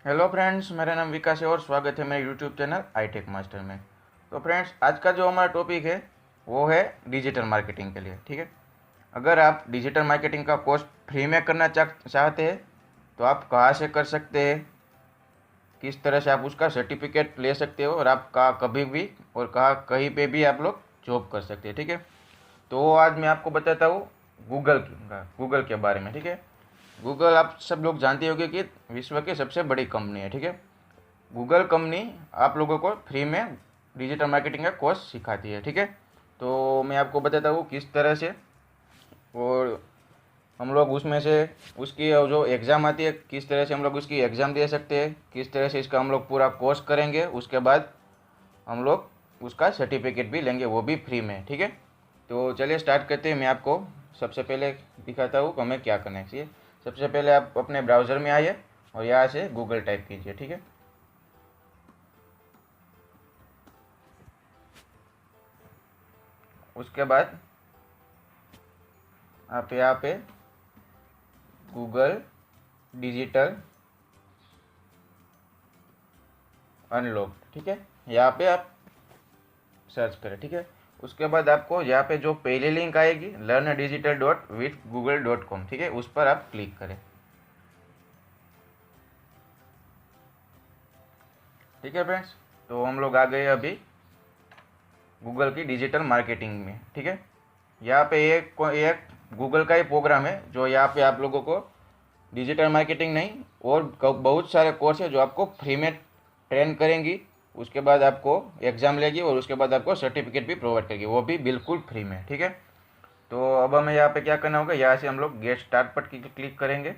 Hello friends, मेरा नाम विकास है और स्वागत है मेरे यूट्यूब चैनल iTech मास्टर में। तो फ्रेंड्स, आज का जो हमारा टॉपिक है वो है डिजिटल मार्केटिंग के लिए। ठीक है, अगर आप डिजिटल मार्केटिंग का कोर्स फ्री में करना चाहते हैं तो आप कहाँ से कर सकते हैं, किस तरह से आप उसका सर्टिफिकेट ले सकते हो और आप कहाँ कभी भी और कहाँ कहीं पे भी आप लोग जॉब कर सकते हैं। ठीक है, तो आज मैं आपको बताता हूँ गूगल के बारे में। ठीक है, गूगल आप सब लोग जानते होंगे कि विश्व की सबसे बड़ी कंपनी है। ठीक है, गूगल कंपनी आप लोगों को फ्री में डिजिटल मार्केटिंग का कोर्स सिखाती है। ठीक है, तो मैं आपको बताता हूँ किस तरह से, और हम लोग उसमें से उसकी जो एग्ज़ाम आती है किस तरह से हम लोग उसकी एग्ज़ाम दे सकते हैं, किस तरह से इसका हम लोग पूरा कोर्स करेंगे, उसके बाद हम लोग उसका सर्टिफिकेट भी लेंगे, वो भी फ्री में। ठीक है, तो चलिए स्टार्ट करते हैं। मैं आपको सबसे पहले दिखाता हूँ कि हमें क्या करना चाहिए। सबसे पहले आप अपने ब्राउज़र में आइए और यहाँ से गूगल टाइप कीजिए। ठीक है, उसके बाद आप यहाँ पे गूगल डिजिटल अनलॉक्ड, ठीक है, यहाँ पे आप सर्च करें। ठीक है, उसके बाद आपको यहाँ पे जो पहली लिंक आएगी learn digital dot with Google dot com, ठीक है, उस पर आप क्लिक करें। ठीक है फ्रेंड्स, तो हम लोग आ गए अभी गूगल की डिजिटल मार्केटिंग में। ठीक है, यहाँ पे एक गूगल का ही प्रोग्राम है जो यहाँ पे आप लोगों को डिजिटल मार्केटिंग नहीं और बहुत सारे कोर्स है जो आपको फ्री में ट्रेन करेंगी, उसके बाद आपको एग्ज़ाम लेगी और उसके बाद आपको सर्टिफिकेट भी प्रोवाइड करेगी, वो भी बिल्कुल फ्री में। ठीक है, तो अब हमें यहाँ पे क्या करना होगा, यहाँ से हम लोग गेट स्टार्ट पर क्लिक करेंगे।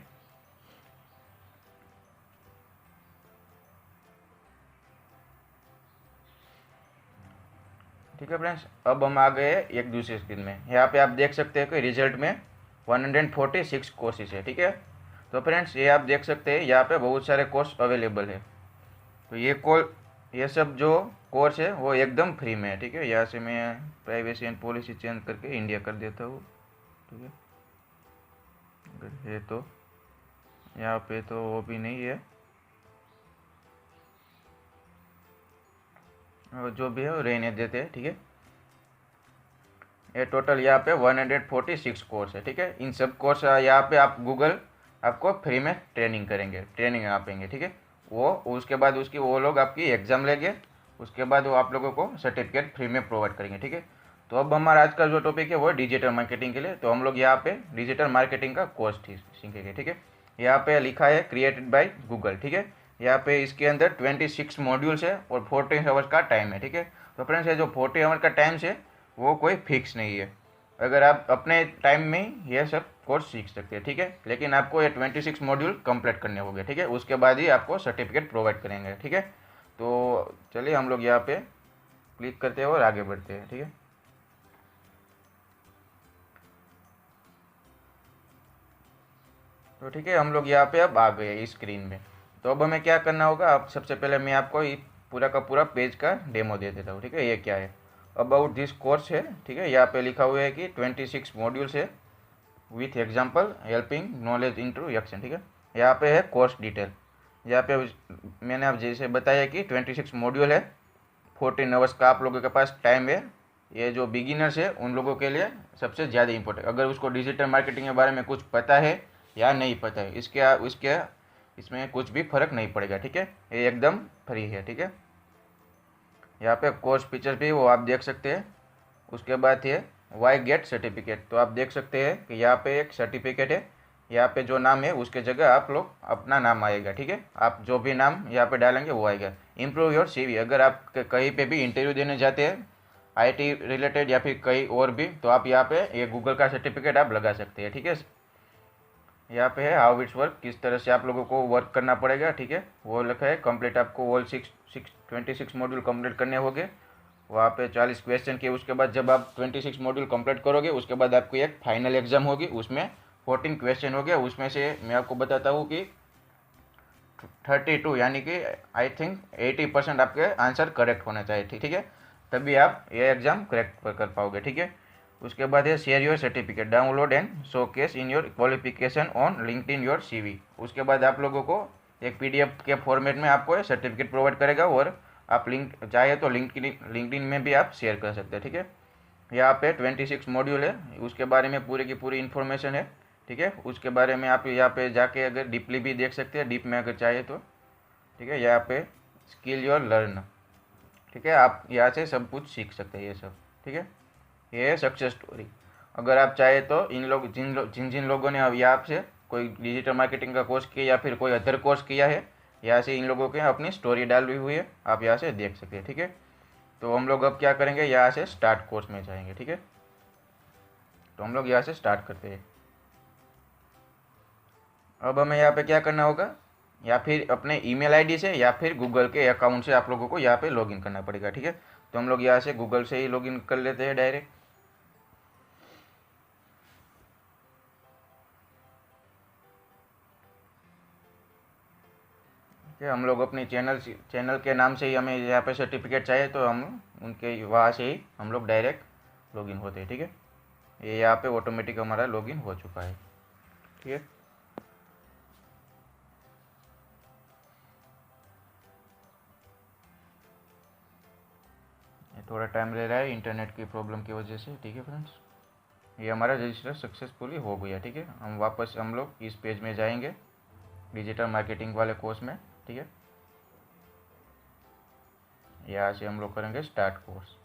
ठीक है फ्रेंड्स, अब हम आ गए एक दूसरी स्क्रीन में। यहाँ पे आप देख सकते हैं कि रिजल्ट में 146 कोर्सेज है। ठीक है, तो फ्रेंड्स ये आप देख सकते हैं यहाँ पे बहुत सारे कोर्स अवेलेबल है। तो ये सब जो कोर्स है वो एकदम फ्री में है। ठीक है, यहाँ से मैं प्राइवेसी एंड पॉलिसी चेंज करके इंडिया कर देता हूँ। ठीक है, अगर है तो यहाँ पे तो वो भी नहीं है, और जो भी है वो रहने देते हैं। ठीक है, ये टोटल यहाँ पे 146 कोर्स है। ठीक है, इन सब कोर्स यहाँ पे आप गूगल आपको फ्री में ट्रेनिंग आपेंगे। ठीक है, वो उसके बाद उसकी वो लोग आपकी एग्ज़ाम लेंगे, उसके बाद वो आप लोगों को सर्टिफिकेट फ्री में प्रोवाइड करेंगे। ठीक है, तो अब हमारा आज का जो टॉपिक है वो है डिजिटल मार्केटिंग के लिए। तो हम लोग यहाँ पे डिजिटल मार्केटिंग का कोर्स सीखेंगे। ठीक है, यहाँ पे लिखा है क्रिएटेड बाय गूगल। ठीक है, यहाँ पे इसके अंदर 26 मॉड्यूल्स है और 40 आवर्स का टाइम है। ठीक है, तो फ्रेंड्स ये जो 40 आवर का टाइम है वो कोई फिक्स नहीं है, अगर आप अपने टाइम में ये सब कोर्स सीख सकते हैं। ठीक है, लेकिन आपको ये 26 मॉड्यूल कंप्लीट करने होंगे। ठीक है, उसके बाद ही आपको सर्टिफिकेट प्रोवाइड करेंगे। ठीक है, तो चलिए हम लोग यहाँ पे क्लिक करते हैं और आगे बढ़ते हैं। ठीक है, तो ठीक है, हम लोग यहाँ पे अब आ गए इस स्क्रीन में। तो अब हमें क्या करना होगा, अब सबसे पहले मैं आपको ये पूरा का पूरा पेज का डेमो दे देता हूँ। ठीक है, ये क्या है, अबाउट दिस कोर्स है। ठीक है, यहाँ पे लिखा हुआ है कि 26 मॉड्यूल्स है with example helping knowledge intro action. ठीक है, यहाँ पे है कोर्स डिटेल। यहाँ पे मैंने आप जैसे बताया कि 26 मॉड्यूल है, 14 आवर्स का आप लोगों के पास टाइम है। ये जो बिगिनर्स है उन लोगों के लिए सबसे ज़्यादा इंपॉर्टेंट, अगर उसको डिजिटल मार्केटिंग के बारे में कुछ पता है या नहीं पता है, इसके इसमें कुछ भी फर्क नहीं पड़ेगा। ठीक है, ये एकदम फ्री है। ठीक है, यहाँ पे कोर्स फीचर भी वो आप देख सकते हैं। उसके बाद ये वाई गेट सर्टिफिकेट, तो आप देख सकते हैं कि यहाँ पे एक सर्टिफिकेट है, यहाँ पे जो नाम है उसके जगह आप लोग अपना नाम आएगा। ठीक है, आप जो भी नाम यहाँ पे डालेंगे वो आएगा। इम्प्रूव योर सीवी, अगर आप कहीं पे भी इंटरव्यू देने जाते हैं आईटी रिलेटेड या फिर कहीं और भी, तो आप यहाँ पे ये गूगल का सर्टिफिकेट आप लगा सकते हैं। ठीक है, यहाँ पे है हाउ इट्स वर्क, किस तरह से आप लोगों को वर्क करना पड़ेगा। ठीक है, वो लिखा है कंप्लीट, आपको ऑल 26 मॉड्यूल कंप्लीट करने होंगे। वहाँ पे 40 क्वेश्चन के, उसके बाद जब आप 26 मॉड्यूल कंप्लीट करोगे उसके बाद आपको एक फाइनल एग्जाम होगी, उसमें 14 क्वेश्चन हो गया। उसमें से मैं आपको बताता हूँ कि 32 यानी कि आई थिंक 80% आपके आंसर करेक्ट होना चाहिए। ठीक है, तभी आप ये एग्ज़ाम करेक्ट कर पाओगे। ठीक है, उसके बाद है share your certificate download and showcase in your qualification on LinkedIn your CV. उसके बाद आप लोगों को एक पीडीएफ के फॉर्मेट में आपको ये सर्टिफिकेट प्रोवाइड करेगा, और आप लिंक चाहे तो लिंक्डइन में भी आप शेयर कर सकते हैं। ठीक है, यहाँ पे 26 मॉड्यूल है, उसके बारे में पूरी की पूरी इन्फॉर्मेशन है। ठीक है, उसके बारे में आप यहाँ पे जाके अगर डीपली भी देख सकते हैं, डीप में अगर चाहे तो। ठीक है, यहाँ पे स्किल योर लर्न। ठीक है, आप यहाँ से सब कुछ सीख सकते हैं ये सब। ठीक है, ये है सक्सेस स्टोरी। अगर आप चाहे तो इन लोग जिन जिन लोगों ने अब यहाँ से कोई डिजिटल मार्केटिंग का कोर्स किया या फिर कोई अदर कोर्स किया है, यहाँ से इन लोगों के अपनी स्टोरी डाली हुई है, आप यहाँ से देख सकते हैं। ठीक है, तो हम लोग अब क्या करेंगे, यहाँ से स्टार्ट कोर्स में जाएंगे। ठीक है, तो हम लोग यहाँ से स्टार्ट करते हैं। अब हमें यहाँ पे क्या करना होगा, या फिर अपने ईमेल आईडी से या फिर गूगल के अकाउंट से आप लोगों को यहाँ पे लॉगिन करना पड़ेगा। ठीक है, तो हम लोग यहाँ से गूगल से ही लॉगिन कर लेते हैं डायरेक्ट। हम लोग अपनी चैनल के नाम से ही हमें यहाँ पे सर्टिफिकेट चाहिए, तो हम उनके वहाँ से ही हम लोग डायरेक्ट लॉगिन होते हैं। ठीक है, ये यहाँ पे ऑटोमेटिक हमारा लॉगिन हो चुका है। ठीक है, थोड़ा टाइम ले रहा है इंटरनेट की प्रॉब्लम की वजह से। ठीक है फ्रेंड्स, ये हमारा रजिस्टर सक्सेसफुली हो गया। ठीक है, हम लोग इस पेज में जाएंगे डिजिटल मार्केटिंग वाले कोर्स में। ठीक है, यहाँ से हम लोग करेंगे स्टार्ट कोर्स।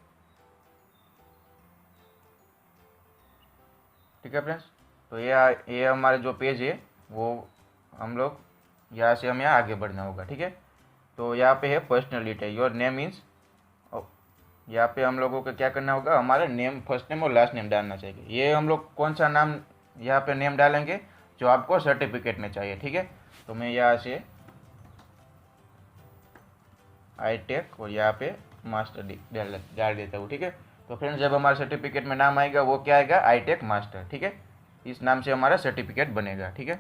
ठीक है फ्रेंड्स, तो ये हमारा जो पेज है वो हम लोग यहाँ से हमें आगे बढ़ना होगा। ठीक है, तो यहाँ पे है personal detail, your name is, यहाँ पे हम लोगों को क्या करना होगा, हमारा नेम, फर्स्ट नेम और लास्ट नेम डालना चाहिए। ये हम लोग कौन सा नाम यहाँ पे नेम डालेंगे जो आपको सर्टिफिकेट में चाहिए। ठीक है, तो मैं यहाँ से आई-टेक और यहाँ पे मास्टर डाल देता हूँ। ठीक है, तो फ्रेंड्स जब हमारे सर्टिफिकेट में नाम आएगा वो क्या आएगा, आई-टेक मास्टर। ठीक है, इस नाम से हमारा सर्टिफिकेट बनेगा। ठीक है,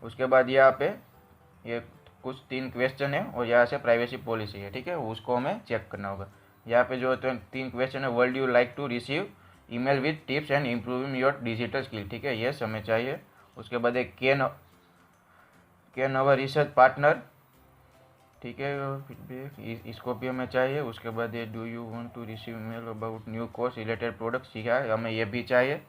उसके बाद यहाँ पे ये कुछ 3 क्वेश्चन है और यहाँ से प्राइवेसी पॉलिसी है। ठीक है, उसको हमें चेक करना होगा। यहाँ पे जो 3 क्वेश्चन है, would you like to receive email with tips and improving your digital skill. ठीक है, ये हमें चाहिए। उसके बाद एक कैन अवर रिसर्च पार्टनर। ठीक है, फीडबैक इसको भी हमें चाहिए। उसके बाद ये do you want to receive email about new course related products, ठीक है, हमें ये भी चाहिए।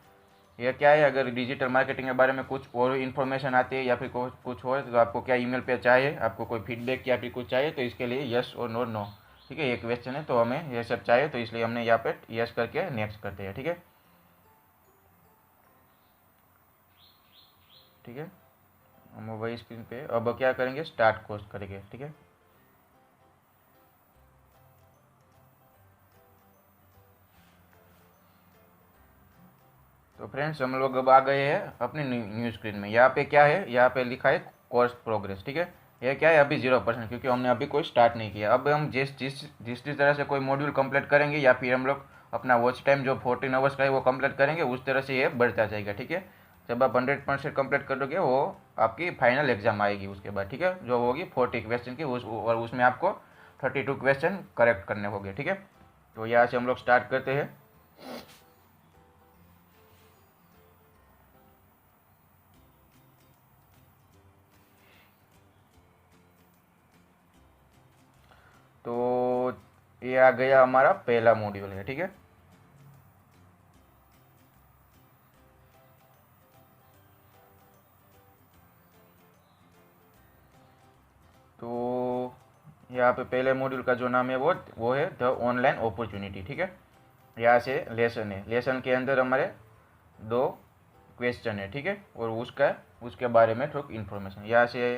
यह क्या है, अगर डिजिटल मार्केटिंग के बारे में कुछ और इन्फॉर्मेशन आती है या फिर कुछ और, तो आपको क्या ईमेल पे चाहिए, आपको कोई फीडबैक या फिर कुछ चाहिए, तो इसके लिए यस और नो नो। ठीक है, ये क्वेश्चन है, तो हमें ये सब चाहिए, तो इसलिए हमने यहाँ पे यस करके नेक्स्ट करते हैं। ठीक है, ठीक है, हम वही स्क्रीन पे अब क्या करेंगे, स्टार्ट कोर्स करेंगे। ठीक है, तो फ्रेंड्स हम लोग अब आ गए हैं अपने न्यू स्क्रीन में। यहाँ पे क्या है, यहाँ पे लिखा है कोर्स प्रोग्रेस। ठीक है, ये क्या है, अभी 0%, क्योंकि हमने अभी कोई स्टार्ट नहीं किया। अब हम जिस तरह से कोई मॉड्यूल कंप्लीट करेंगे या फिर हम लोग अपना वॉच टाइम जो 14 आवर्स का है वो कंप्लीट करेंगे, उस तरह से ये बढ़ता जाएगा। ठीक है, जब आप 100% कंप्लीट करोगे वो आपकी फाइनल एग्जाम आएगी उसके बाद। ठीक है, जो होगी 40 क्वेश्चन की, और उसमें आपको 32 क्वेश्चन करेक्ट करने होंगे। ठीक है, तो यहाँ से हम लोग स्टार्ट करते हैं। तो ये आ गया हमारा पहला मॉड्यूल है। ठीक है, तो यहाँ पे पहले मॉड्यूल का जो नाम है वो है द ऑनलाइन अपॉर्चुनिटी। ठीक है, यहाँ से लेसन है, लेसन के अंदर हमारे 2 क्वेश्चन है। ठीक है, और उसके बारे में थोड़ी इन्फॉर्मेशन यहाँ से,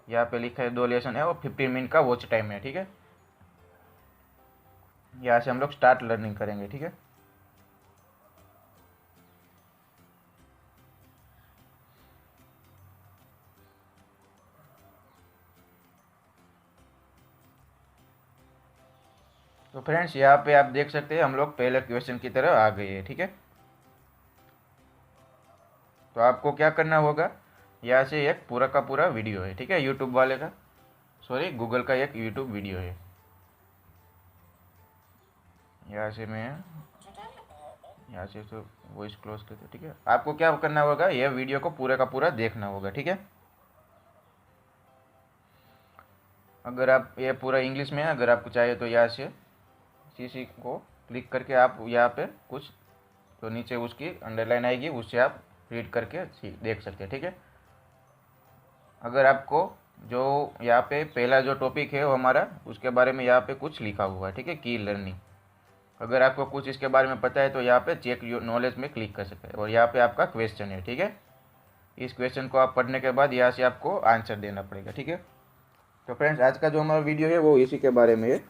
यहाँ पे लिखा है 2 लेसन है और 15 मिनट का वॉच टाइम है। ठीक है, यहाँ से हम लोग स्टार्ट लर्निंग करेंगे। ठीक है, तो फ्रेंड्स यहाँ पे आप देख सकते हैं हम लोग पहले क्वेश्चन की तरह आ गए हैं। ठीक है, तो आपको क्या करना होगा, यहाँ से एक पूरा का पूरा वीडियो है। ठीक है, यूट्यूब वाले का, सॉरी गूगल का एक यूट्यूब वीडियो है। यहाँ से मैं यहाँ से तो वॉइस क्लोज करते। ठीक है, आपको क्या करना होगा, यह वीडियो को पूरा का पूरा देखना होगा। ठीक है, अगर आप ये पूरा इंग्लिश में है, अगर आपको चाहिए तो यहाँ से CC को क्लिक करके आप यहाँ पे कुछ तो नीचे उसकी अंडरलाइन आएगी, उससे आप रीड करके देख सकते हैं। ठीक है, अगर आपको जो यहाँ पे पहला जो टॉपिक है वो हमारा, उसके बारे में यहाँ पे कुछ लिखा हुआ है। ठीक है, की लर्निंग, अगर आपको कुछ इसके बारे में पता है तो यहाँ पे चेक योर नॉलेज में क्लिक कर सकते हैं और यहाँ पे आपका क्वेश्चन है। ठीक है, इस क्वेश्चन को आप पढ़ने के बाद यहाँ से आपको आंसर देना पड़ेगा। ठीक है, तो फ्रेंड्स आज का जो हमारा वीडियो है वो इसी के बारे में है।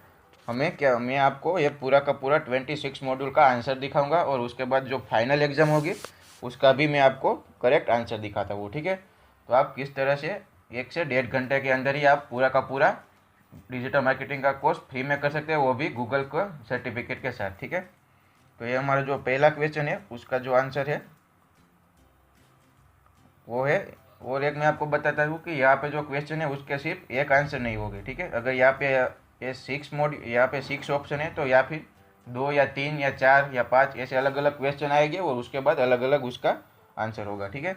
मैं आपको ये पूरा का पूरा 26 मॉड्यूल का आंसर दिखाऊंगा और उसके बाद जो फाइनल एग्जाम होगी उसका भी मैं आपको करेक्ट आंसर दिखाता हूँ। ठीक है, तो आप किस तरह से 1 से 1.5 घंटे के अंदर ही आप पूरा का पूरा डिजिटल मार्केटिंग का कोर्स फ्री में कर सकते हैं, वो भी गूगल का सर्टिफिकेट के साथ। ठीक है, तो ये हमारा जो पहला क्वेश्चन है उसका जो आंसर है वो है, और एक मैं आपको बताता हूँ कि यहाँ पे जो क्वेश्चन है उसके सिर्फ एक आंसर नहीं होगी। ठीक है, अगर यहाँ पे ये 6 ऑप्शन है तो या फिर 2 या 3 या 4 या 5 ऐसे अलग अलग क्वेश्चन आएंगे और उसके बाद अलग अलग उसका आंसर होगा। ठीक है,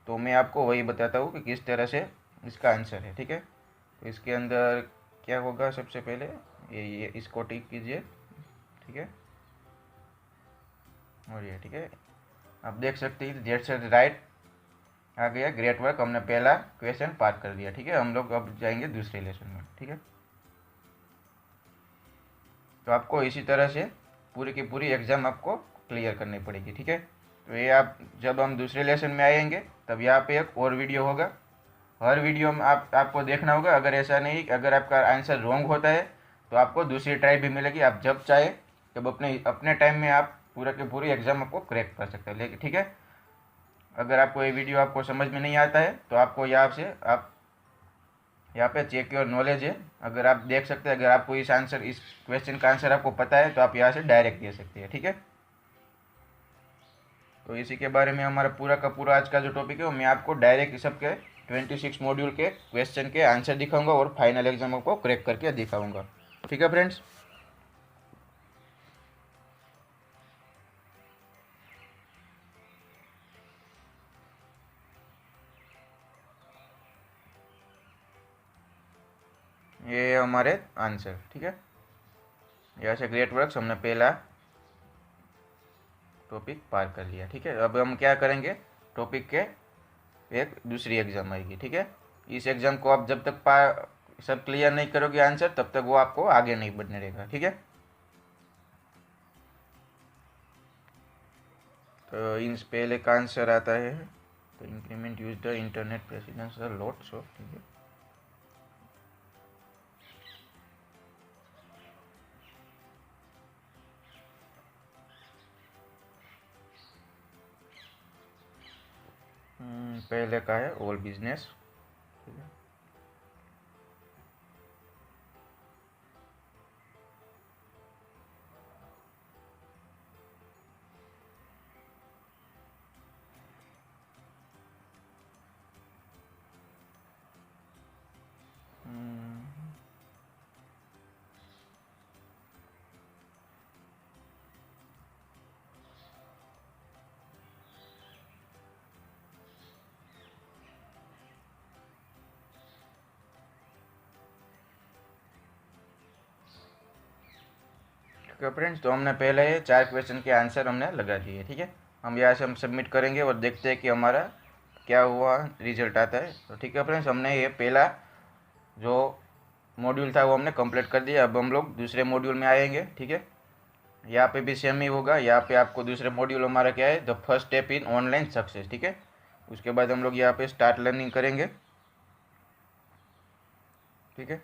तो मैं आपको वही बताता हूँ कि किस तरह से इसका आंसर है। ठीक है, तो इसके अंदर क्या होगा, सबसे पहले ये इसको टिक कीजिए। ठीक है, और ये ठीक है, आप देख सकते हैं दैट्स राइट आ गया, ग्रेट वर्क, हमने पहला क्वेश्चन पार कर दिया। ठीक है, हम लोग अब जाएंगे दूसरे लेसन में। ठीक है, तो आपको इसी तरह से पूरी की पूरी एग्ज़ाम आपको क्लियर करनी पड़ेगी। ठीक है, तो ये आप जब हम दूसरे लेसन में आएंगे तब यहाँ पे एक और वीडियो होगा, हर वीडियो में आपको देखना होगा। अगर ऐसा नहीं, अगर आपका आंसर रॉन्ग होता है तो आपको दूसरी ट्राई भी मिलेगी, आप जब चाहे तब अपने अपने टाइम में आप पूरा की पूरी एग्ज़ाम आपको क्रैक कर सकते हैं। लेकिन ठीक है, अगर आपको ये वीडियो आपको समझ में नहीं आता है तो आपको यहाँ से आप यहाँ पे चेक योर नॉलेज है, अगर आप देख सकते हैं, अगर आपको इस क्वेश्चन का आंसर आपको पता है तो आप यहाँ से डायरेक्ट दे सकते हैं। ठीक है, तो इसी के बारे में हमारा पूरा का पूरा आज का जो टॉपिक है वो मैं आपको डायरेक्ट सबके 26 मॉड्यूल के क्वेश्चन के आंसर दिखाऊंगा और फाइनल एग्जाम को क्रैक करके दिखाऊंगा। ठीक है फ्रेंड्स, ये हमारे आंसर। ठीक है, यहाँ से ग्रेट वर्क्स हमने पहला टॉपिक पार कर लिया। ठीक है, अब हम क्या करेंगे, टॉपिक के एक दूसरी एग्जाम आएगी। ठीक है, इस एग्जाम को आप जब तक सब क्लियर नहीं करोगे आंसर तब तक वो आपको आगे नहीं बढ़ने देगा। ठीक है, तो इन पहले का आंसर आता है, तो increment use the internet precedence lot so. ठीक है, पहले का है ऑल बिजनेस। ठीक है, फ्रेंड्स, तो हमने पहले ये 4 क्वेश्चन के आंसर हमने लगा दिए। ठीक है, हम यहाँ से हम सबमिट करेंगे और देखते हैं कि हमारा क्या हुआ रिजल्ट आता है। तो ठीक है फ्रेंड्स, हमने ये पहला जो मॉड्यूल था वो हमने कंप्लीट कर दिया। अब हम लोग दूसरे मॉड्यूल में आएंगे। ठीक है, यहाँ पे भी सेम ही होगा। यहाँ पे आपको दूसरे मॉड्यूल हमारा क्या है, the first step in online success. ठीक है, उसके बाद हम लोग यहाँ पे स्टार्ट लर्निंग करेंगे। ठीक है,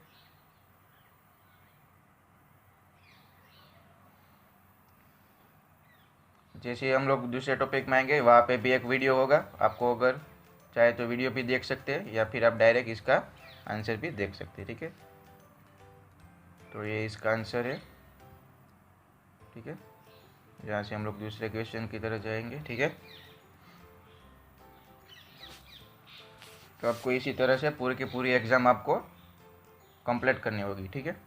जैसे ही हम लोग दूसरे टॉपिक में आएंगे वहाँ पे भी एक वीडियो होगा, आपको अगर चाहे तो वीडियो भी देख सकते हैं या फिर आप डायरेक्ट इसका आंसर भी देख सकते हैं। ठीक है, तो ये इसका आंसर है। ठीक है, यहाँ से हम लोग दूसरे क्वेश्चन की तरह जाएंगे। ठीक है, तो आपको इसी तरह से पूरी की पूरी एग्ज़ाम आपको कंप्लीट करनी होगी। ठीक है,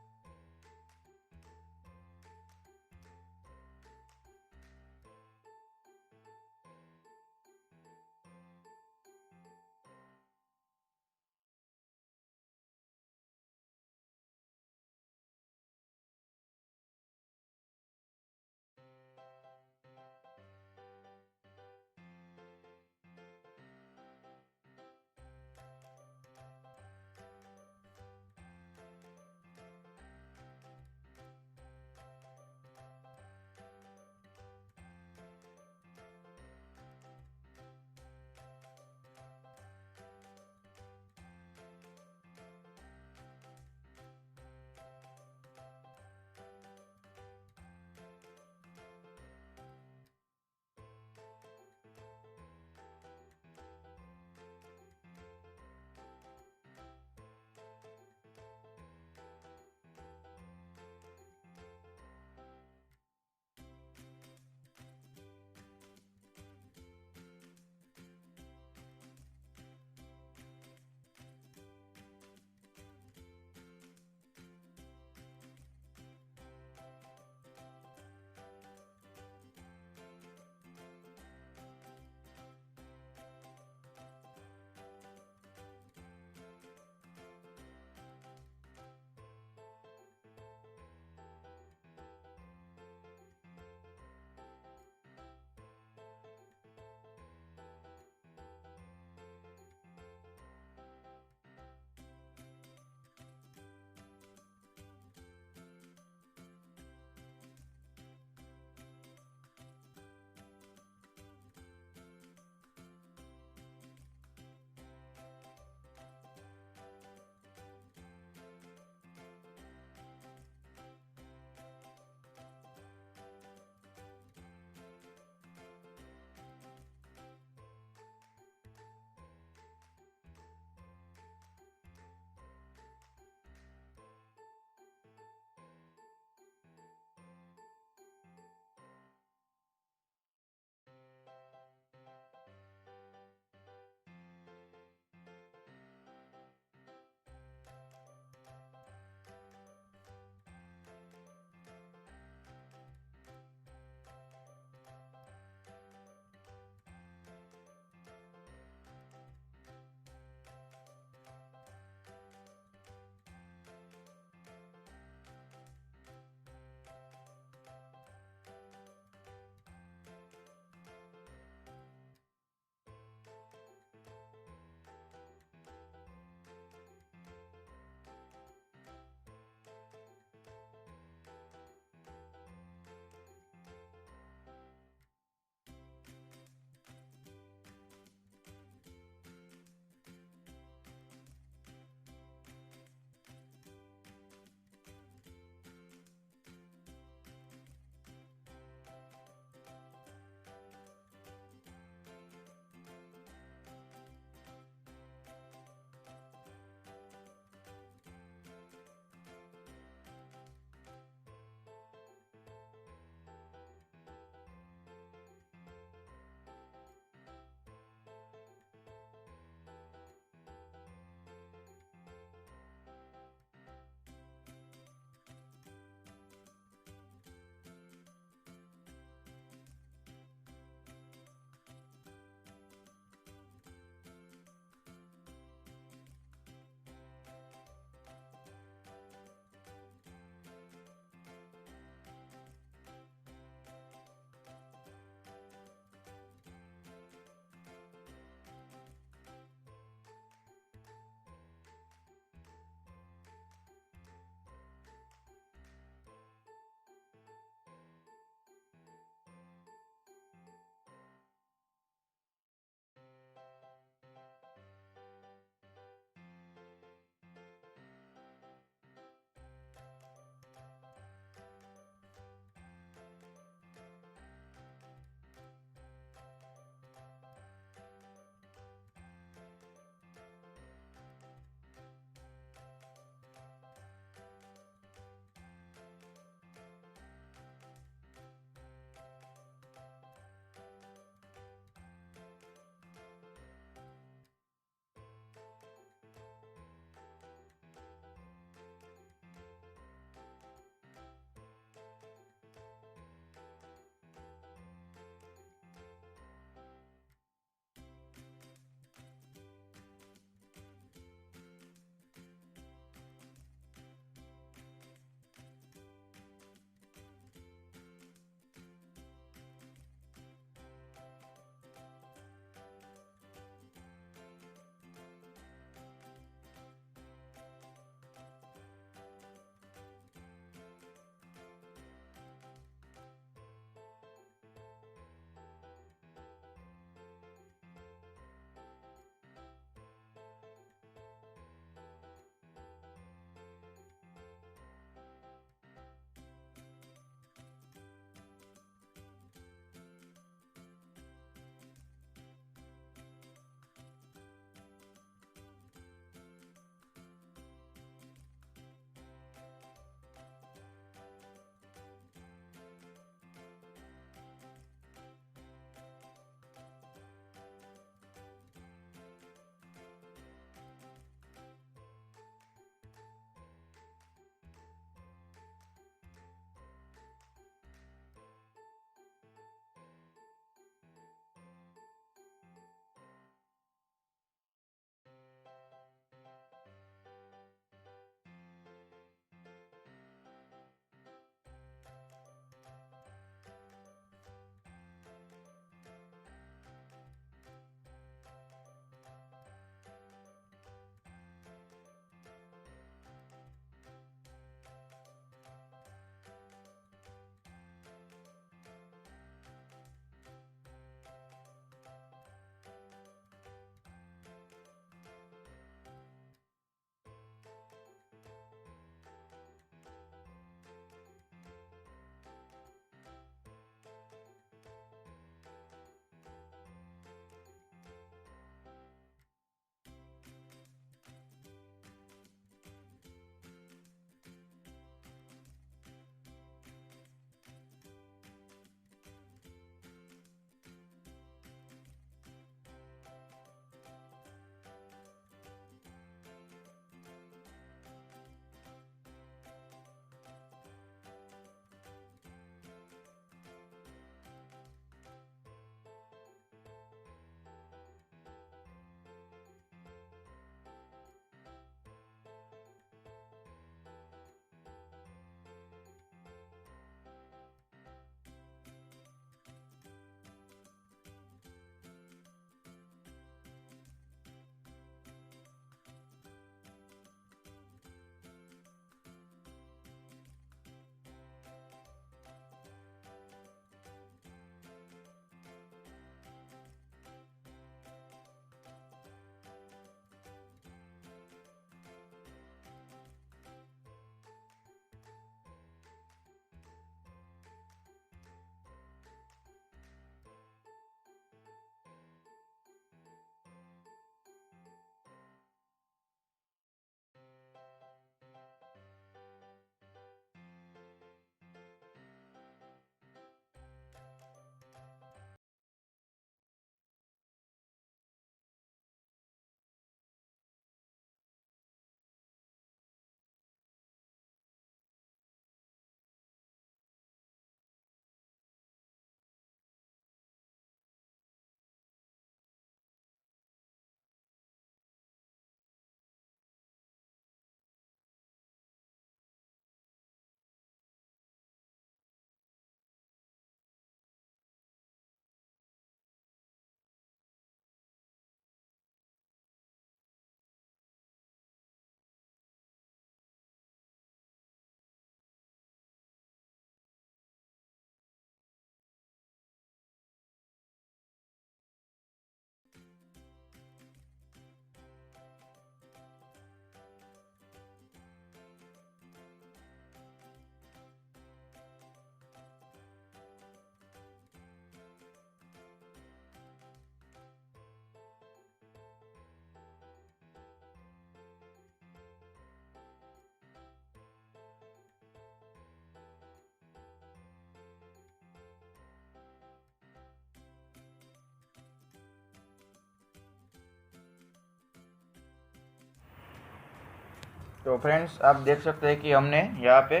तो फ्रेंड्स आप देख सकते हैं कि हमने यहाँ पे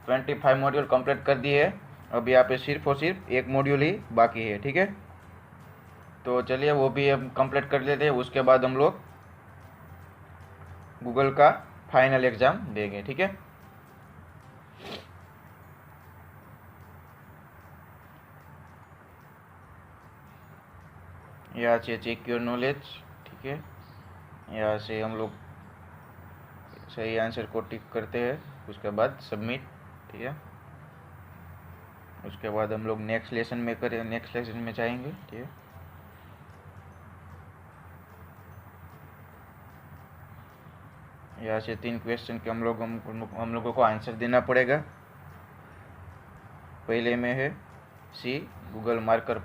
25 मॉड्यूल कंप्लीट कर दिए है। अब यहाँ पे सिर्फ और सिर्फ एक मॉड्यूल ही बाकी है, ठीक है। तो चलिए वो भी हम कंप्लीट कर लेते हैं, उसके बाद हम लोग गूगल का फाइनल एग्ज़ाम देंगे, ठीक है। यहाँ से चेक योर नॉलेज, ठीक है। यहाँ से हम लोग सही आंसर को टिक करते हैं, उसके बाद सबमिट, ठीक है। उसके बाद हम लोग नेक्स्ट लेसन में जाएंगे, ठीक है। यहाँ से 3 क्वेश्चन के हम लोगों को आंसर देना पड़ेगा। पहले में है सी गूगल मार्केट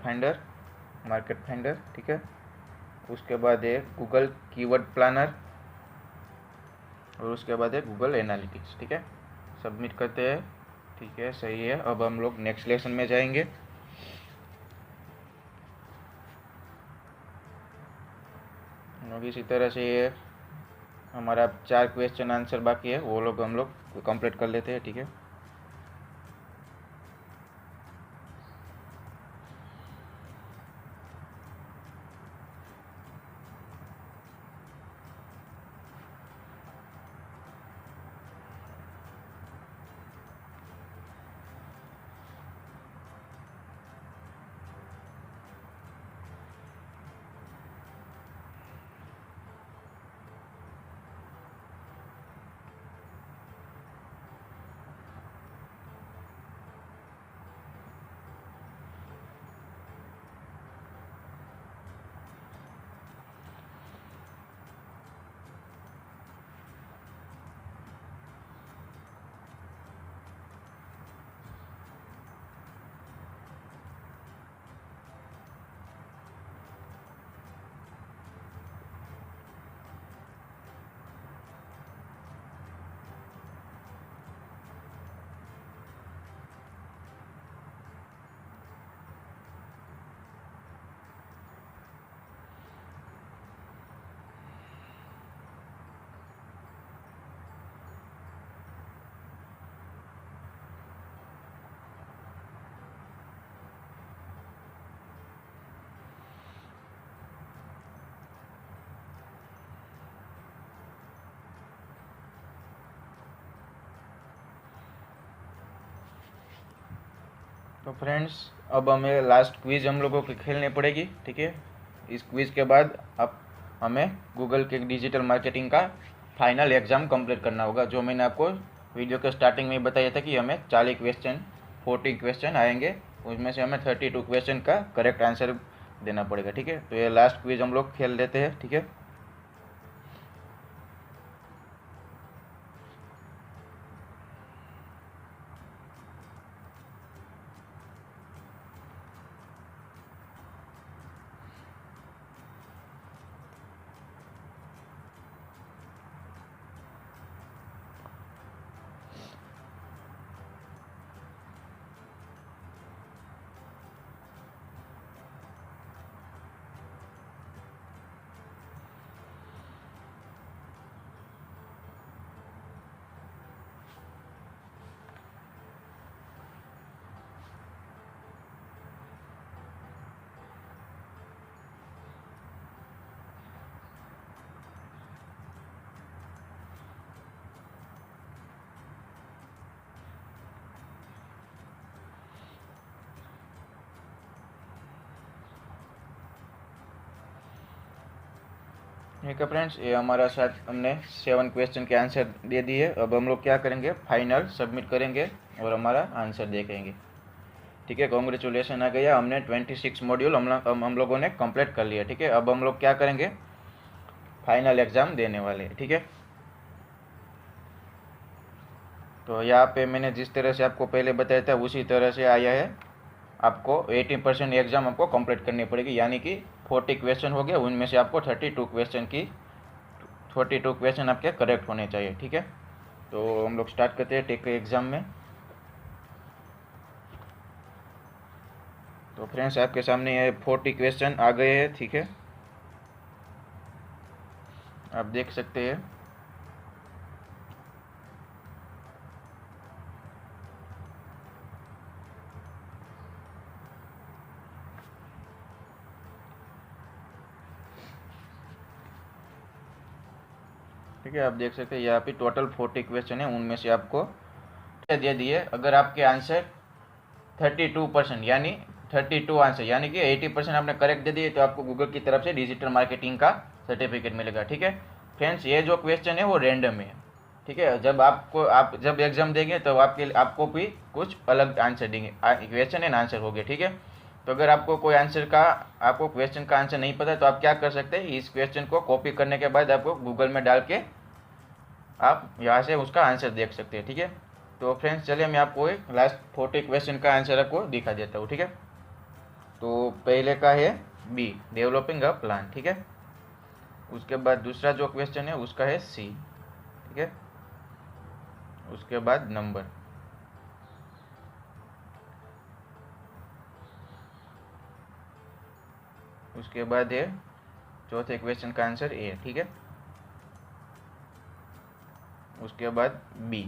फाइंडर, ठीक है। उसके बाद है गूगल कीवर्ड प्लानर और उसके बाद है गूगल एनालिटिक्स, ठीक है। सबमिट करते हैं, ठीक है, सही है। अब हम लोग नेक्स्ट लेसन में जाएंगे। अब इसी तरह से ये हमारा 4 क्वेश्चन आंसर बाकी है, वो लोग हम लोग कंप्लीट कर लेते हैं, ठीक है। तो फ्रेंड्स अब हमें लास्ट क्विज़ हम लोगों को खेलनी पड़ेगी, ठीक है। इस क्विज़ के बाद अब हमें गूगल के डिजिटल मार्केटिंग का फाइनल एग्ज़ाम कंप्लीट करना होगा। जो मैंने आपको वीडियो के स्टार्टिंग में बताया था कि हमें 40 क्वेश्चन आएंगे, उसमें से हमें 32 क्वेश्चन का करेक्ट आंसर देना पड़ेगा, ठीक है। तो ये लास्ट क्विज़ हम लोग खेल लेते हैं, ठीक है। ठीक है फ्रेंड्स, ये हमारा साथ हमने 7 क्वेश्चन के आंसर दे दिए। अब हम लोग क्या करेंगे, फाइनल सबमिट करेंगे और हमारा आंसर देखेंगे, ठीक है। कॉन्ग्रेचुलेसन आ गया, हमने 26 मॉड्यूल हम लोगों ने कंप्लीट कर लिया, ठीक है। अब हम लोग क्या करेंगे, फाइनल एग्ज़ाम देने वाले हैं, ठीक है। तो यहाँ पे मैंने जिस तरह से आपको पहले बताया था उसी तरह से आया है। आपको 80% एग्ज़ाम आपको कंप्लीट करनी पड़ेगी, यानी कि 40 क्वेश्चन हो गए, उनमें से आपको 32 क्वेश्चन आपके करेक्ट होने चाहिए, ठीक है। तो हम लोग स्टार्ट करते हैं टेक एग्ज़ाम में। तो फ्रेंड्स आपके सामने ये 40 क्वेश्चन आ गए हैं, ठीक है, आप देख सकते हैं। ठीक है, आप देख सकते हैं यहाँ पे टोटल 40 क्वेश्चन है, उनमें से आपको दे दिए। अगर आपके आंसर 32% यानी 32 आंसर यानी कि 80% आपने करेक्ट दे दिए तो आपको गूगल की तरफ से डिजिटल मार्केटिंग का सर्टिफिकेट मिलेगा। ठीक है फ्रेंड्स, ये जो क्वेश्चन है वो रैंडम है। ठीक है, जब आप जब एग्जाम देंगे तो आपको भी कुछ अलग आंसर देंगे, क्वेश्चन एंड आंसर हो गए। ठीक है, तो अगर आपको क्वेश्चन का आंसर नहीं पता तो आप क्या कर सकते हैं, इस क्वेश्चन को कॉपी करने के बाद आपको गूगल में डाल के आप यहाँ से उसका आंसर देख सकते हैं। ठीक है, तो फ्रेंड्स चलिए मैं आपको एक लास्ट 40 क्वेश्चन का आंसर आपको दिखा देता हूँ। ठीक है, तो पहले का है बी, डेवलपिंग अ प्लान। ठीक है, उसके बाद दूसरा जो क्वेश्चन है उसका है सी। ठीक है, उसके बाद नंबर, उसके बाद है चौथे क्वेश्चन का आंसर ए। ठीक है, उसके बाद बी,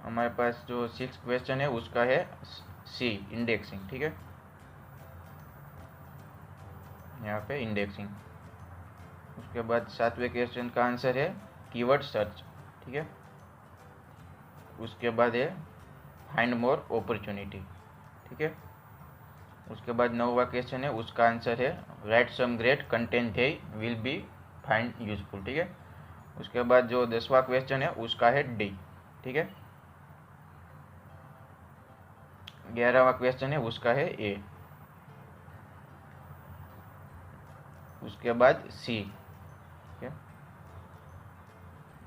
हमारे पास जो 6 क्वेश्चन है उसका है सी, इंडेक्सिंग। ठीक है, यहाँ पे इंडेक्सिंग। उसके बाद 7वें क्वेश्चन का आंसर है कीवर्ड सर्च। ठीक है, उसके बाद है फाइंड मोर अपॉर्चुनिटी। ठीक है, उसके बाद 9वां क्वेश्चन है उसका आंसर है right some great content they will be find useful. ठीक है, उसके बाद जो 10वां क्वेश्चन है उसका है डी। ठीक है, 11वां क्वेश्चन है उसका है ए। उसके बाद सी। ठीक है,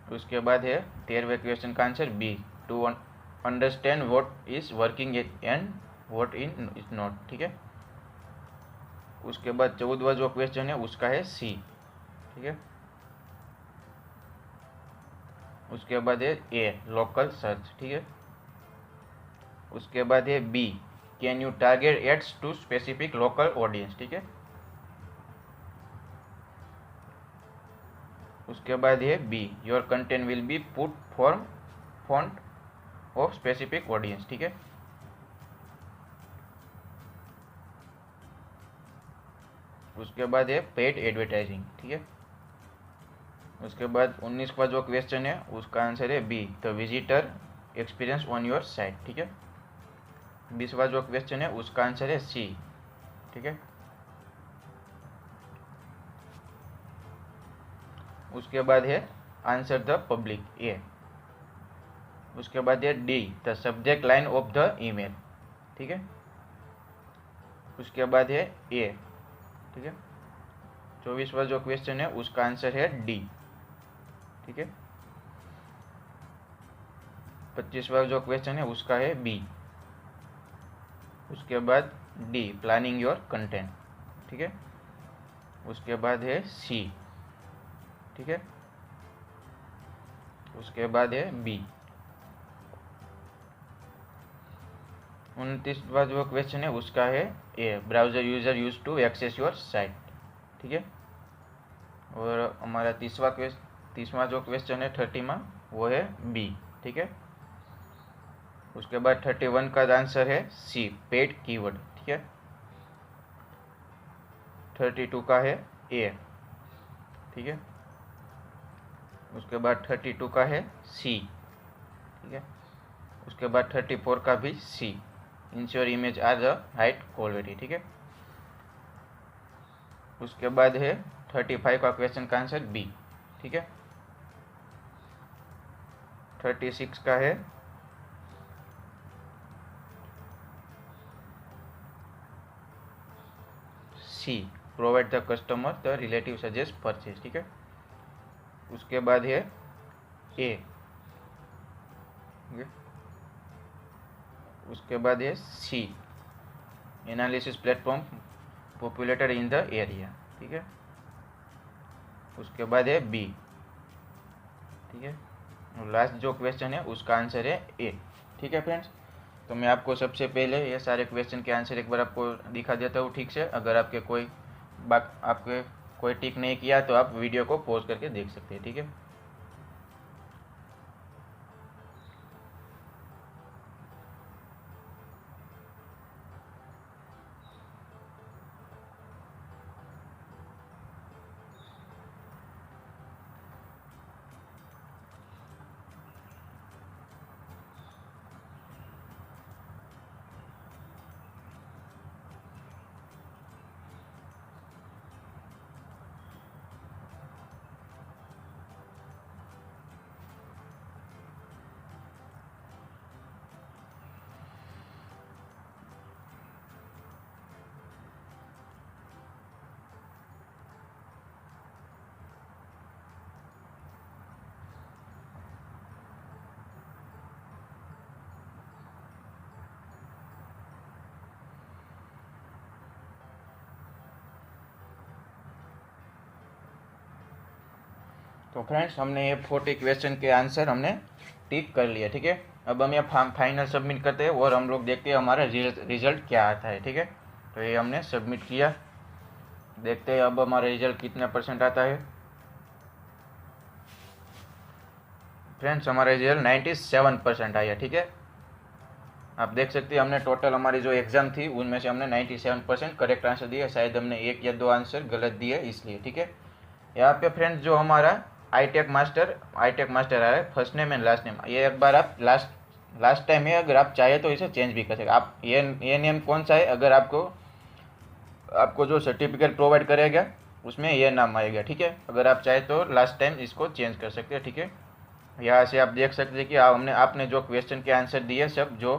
उसके बाद है 13वें क्वेश्चन का answer B, to understand what is working and what in is not. ठीक है, उसके बाद 14वां जो क्वेश्चन है उसका है सी। ठीक है, उसके बाद है ए, लोकल सर्च। ठीक है, उसके बाद है B, can you target ads to specific local audience. ठीक है, उसके बाद है B, your content will be put form font of specific audience. ठीक है, उसके बाद है पेड एडवर्टाइजिंग। ठीक है, उसके बाद 19वां जो क्वेश्चन है उसका आंसर है B, the visitor experience on your site. ठीक है, 20वां जो क्वेश्चन है उसका आंसर है सी। ठीक है, उसके बाद है आंसर द पब्लिक, ए। उसके बाद है D, the subject line of the email. ठीक है, उसके बाद है ए। ठीक है, 24वां जो क्वेश्चन है उसका आंसर है डी। ठीक है, 25वां जो क्वेश्चन है उसका है बी। उसके बाद डी, प्लानिंग योर कंटेंट। ठीक है, उसके बाद है सी। ठीक है, उसके बाद है बी। 29वां जो क्वेश्चन है उसका है A, browser user use to access your site. ठीक है, और हमारा 30वां जो क्वेश्चन है 30वां वो है बी। ठीक है, उसके बाद 31 का आंसर है सी, पेड कीवर्ड। ठीक है, 32 का है ए। ठीक है, उसके बाद 32 का है सी। ठीक है, उसके बाद 34 का भी C, ensure image are the height quality. ठीक है, उसके बाद है 35 का क्वेश्चन का आंसर बी। ठीक है, 36 का है C, provide the customer the relative suggest purchase. ठीक है, उसके बाद है ए। ठीक है, उसके बाद है C, analysis platform populated in the area. ठीक है, उसके बाद है बी। ठीक है, और लास्ट जो क्वेश्चन है उसका आंसर है ए। ठीक है फ्रेंड्स, तो मैं आपको सबसे पहले ये सारे क्वेश्चन के आंसर एक बार आपको दिखा देता हूँ ठीक से। अगर आपके कोई टिक नहीं किया तो आप वीडियो को पॉज करके देख सकते हैं। ठीक है, तो फ्रेंड्स हमने ये 40 क्वेश्चन के आंसर हमने टिक कर लिया, ठीक है। अब हम ये फाइनल सबमिट करते हैं और हम लोग देखते हैं हमारा रिजल्ट क्या आता है, ठीक है। तो ये हमने सबमिट किया, देखते हैं अब हमारा रिजल्ट कितना परसेंट आता है। फ्रेंड्स हमारा रिजल्ट 97% आया, ठीक है। आप देख सकते हैं हमने टोटल हमारी जो एग्ज़ाम थी उनमें से हमने 97% करेक्ट आंसर दिया, शायद हमने 1 या 2 आंसर गलत दिए इसलिए, ठीक है। यहाँ पे फ्रेंड्स जो हमारा आई-टेक मास्टर आया है, first name and last name, ये एक बार आप लास्ट टाइम है, अगर आप चाहे तो इसे चेंज भी कर सकते। आप ये नेम कौन सा है, अगर आपको जो सर्टिफिकेट प्रोवाइड करेगा उसमें ये नाम आएगा, ठीक है। अगर आप चाहे तो लास्ट टाइम इसको चेंज कर सकते हैं, ठीक है। यहाँ से आप देख सकते हैं कि आपने जो क्वेश्चन के आंसर दिए सब जो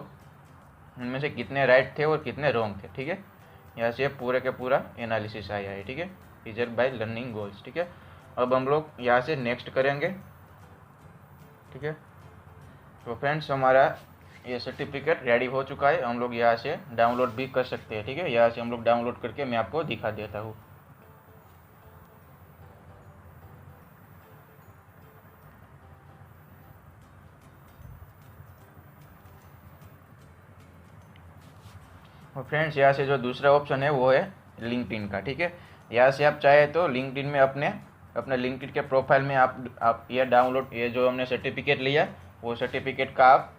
उनमें से कितने राइट थे और कितने रॉन्ग थे, ठीक है। यहाँ से पूरे का पूरा एनालिसिस आया है, ठीक है, रिजल्ट बाय लर्निंग गोल्स, ठीक है। अब हम लोग यहाँ से नेक्स्ट करेंगे, ठीक है। तो फ्रेंड्स हमारा ये सर्टिफिकेट रेडी हो चुका है, हम लोग यहाँ से डाउनलोड भी कर सकते हैं, ठीक है। यहाँ से हम लोग डाउनलोड करके मैं आपको दिखा देता हूँ। और फ्रेंड्स यहाँ से जो दूसरा ऑप्शन है वो है लिंक्डइन का, ठीक है। यहाँ से आप चाहे तो लिंक्डइन में अपने लिंक्डइन के प्रोफाइल में आप ये जो हमने सर्टिफिकेट लिया वो सर्टिफिकेट का आप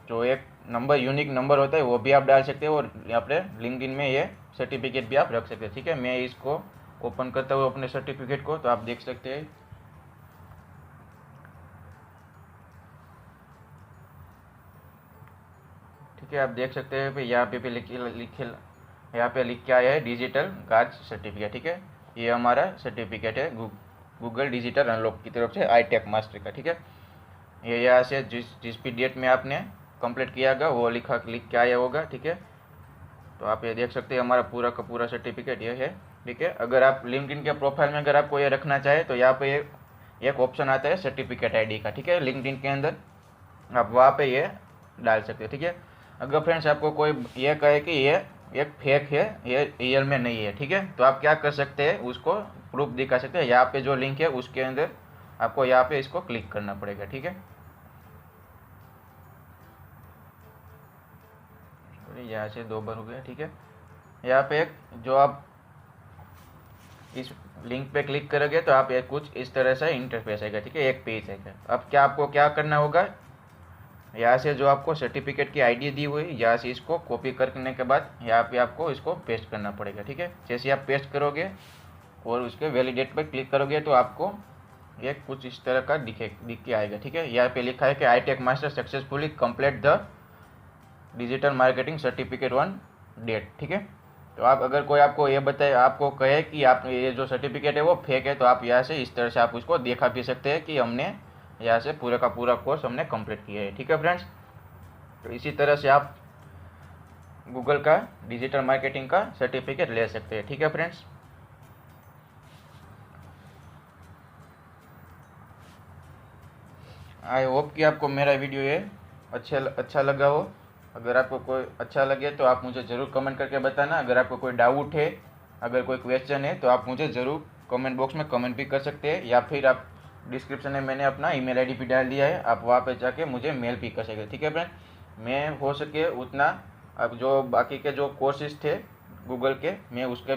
जो एक नंबर यूनिक नंबर होता है वो भी आप डाल सकते हो और अपने लिंक्डइन में ये सर्टिफिकेट भी आप रख सकते हैं, ठीक है। मैं इसको ओपन करता हूँ अपने सर्टिफिकेट को, तो आप देख सकते हैं ठीक है। आप देख सकते हैं भाई यहाँ पे लिख के आया है डिजिटल गार्ड सर्टिफिकेट, ठीक है। ये हमारा सर्टिफिकेट है गूगल डिजिटल अनलॉक की तरफ से आई-टेक मास्टर का, ठीक है। ये यहाँ से जिस भी डेट में आपने कंप्लीट किया होगा वो लिख के आया होगा, ठीक है। तो आप ये देख सकते हैं हमारा पूरा का पूरा सर्टिफिकेट ये है, ठीक है। अगर आप लिंक्डइन के प्रोफाइल में अगर आपको ये रखना चाहे तो यहाँ पे एक ऑप्शन आता है सर्टिफिकेट आईडी का, ठीक है। लिंक्डइन के अंदर आप वहाँ पे ये डाल सकते हैं, ठीक है। अगर फ्रेंड्स आपको कोई ये कहे कि ये एक फेक है, ये रियल में नहीं है, ठीक है, तो आप क्या कर सकते हैं, उसको प्रूफ दिखा सकते हैं। यहाँ पे जो लिंक है उसके अंदर आपको यहाँ पे इसको क्लिक करना पड़ेगा, ठीक है। यहाँ से 2 बार हो गया, ठीक है। यहाँ पे एक जो आप इस लिंक पे क्लिक करोगे तो आप एक कुछ इस तरह से इंटरफेस आएगा, ठीक है, एक पेज आएगा। अब आपको क्या करना होगा, यहाँ से जो आपको सर्टिफिकेट की आईडी दी हुई यहाँ से इसको कॉपी करने के बाद यहाँ पे आपको इसको पेस्ट करना पड़ेगा, ठीक है। जैसे आप पेस्ट करोगे और उसके वैलिडेट पर क्लिक करोगे तो आपको ये कुछ इस तरह का दिख के आएगा, ठीक है। यहाँ पे लिखा है कि I Tech master successfully complete the digital marketing certificate 1 date, ठीक है। तो आप अगर कोई आपको ये बताए, आपको कहे कि आप ये जो सर्टिफिकेट है वो फेक है, तो आप यहाँ से इस तरह से आप उसको दिखा भी सकते हैं कि हमने यहाँ से पूरा का पूरा कोर्स हमने कंप्लीट किया है, ठीक है फ्रेंड्स। तो इसी तरह से आप गूगल का डिजिटल मार्केटिंग का सर्टिफिकेट ले सकते हैं, ठीक है फ्रेंड्स। आई होप कि आपको मेरा वीडियो ये अच्छा लगा हो। अगर आपको कोई अच्छा लगे तो आप मुझे ज़रूर कमेंट करके बताना। अगर आपको कोई डाउट है, अगर कोई क्वेश्चन है तो आप मुझे ज़रूर कमेंट बॉक्स में कमेंट भी कर सकते हैं, या फिर आप डिस्क्रिप्शन में मैंने अपना ईमेल आईडी भी डाल दिया है, आप वहाँ पे जाके मुझे मेल भी कर सकते हैं, ठीक है फ्रेंड। मैं हो सके उतना अब जो बाकी के जो कोर्सेज थे गूगल के मैं उसके